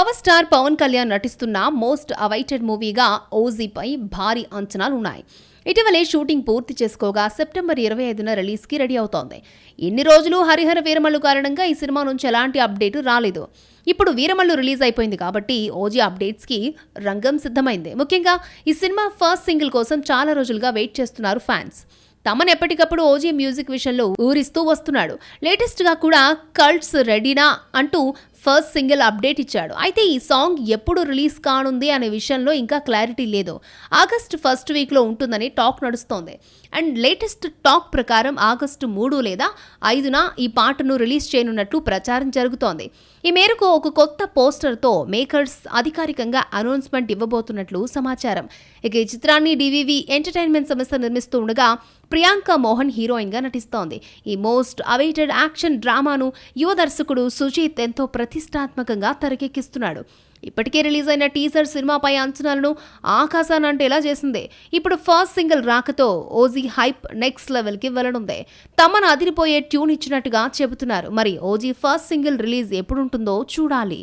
Power star Pawan Kalyan నటిస్తున్న most awaited మూవీగా ఓజీపై భారీ అంచనాలున్నాయి. ఇటీవలే షూటింగ్ పూర్తి చేసుకోగా సెప్టెంబర్ 25న రిలీజ్కి రెడీ అవుతోంది. ఇన్ని రోజులు హరిహర వీరమల్లు కారణంగా ఈ సినిమా నుంచి ఎలాంటి అప్డేటు రాలేదు. ఇప్పుడు వీరమల్లు రిలీజ్ అయిపోయింది కాబట్టి ఓజీ అప్డేట్స్కి రంగం సిద్ధమైంది. ముఖ్యంగా ఈ సినిమా ఫస్ట్ సింగిల్ కోసం చాలా రోజులుగా వెయిట్ చేస్తున్నారు ఫ్యాన్స్. తమను ఎప్పటికప్పుడు ఓజీ మ్యూజిక్ విషయంలో ఊరిస్తూ వస్తున్నాడు. లేటెస్ట్గా కూడా కల్ట్స్ రెడీనా అంటూ ఫస్ట్ సింగిల్ అప్డేట్ ఇచ్చాడు. అయితే ఈ సాంగ్ ఎప్పుడు రిలీజ్ కానుంది అనే విషయంలో ఇంకా క్లారిటీ లేదు. ఆగస్టు ఫస్ట్ వీక్లో ఉంటుందని టాక్ నడుస్తోంది. అండ్ లేటెస్ట్ టాక్ ప్రకారం ఆగస్టు 3 లేదా 5న ఈ పాటను రిలీజ్ చేయనున్నట్లు ప్రచారం జరుగుతోంది. ఈ మేరకు ఒక కొత్త పోస్టర్తో మేకర్స్ అధికారికంగా అనౌన్స్మెంట్ ఇవ్వబోతున్నట్లు సమాచారం. ఇక ఈ చిత్రాన్ని డివివి ఎంటర్టైన్మెంట్ సంస్థ నిర్మిస్తూ ఉండగా ప్రియాంక మోహన్ హీరోయిన్గా నటిస్తోంది. ఈ మోస్ట్ అవైటెడ్ యాక్షన్ డ్రామాను యువ దర్శకుడు సుజీత్ ఎంతో ప్రతిష్టాత్మకంగా తెరకెక్కిస్తున్నాడు. ఇప్పటికే రిలీజ్ అయిన టీజర్ సినిమాపై అంచనాలను ఆకాశానంటేలా చేసింది. ఇప్పుడు ఫస్ట్ సింగిల్ రాకతో ఓజీ హైప్ నెక్స్ట్ లెవెల్కి వెళ్లనుంది. తమను అదిరిపోయే ట్యూన్ ఇచ్చినట్టుగా చెబుతున్నారు. మరి ఓజీ ఫస్ట్ సింగిల్ రిలీజ్ ఎప్పుడుంటుందో చూడాలి.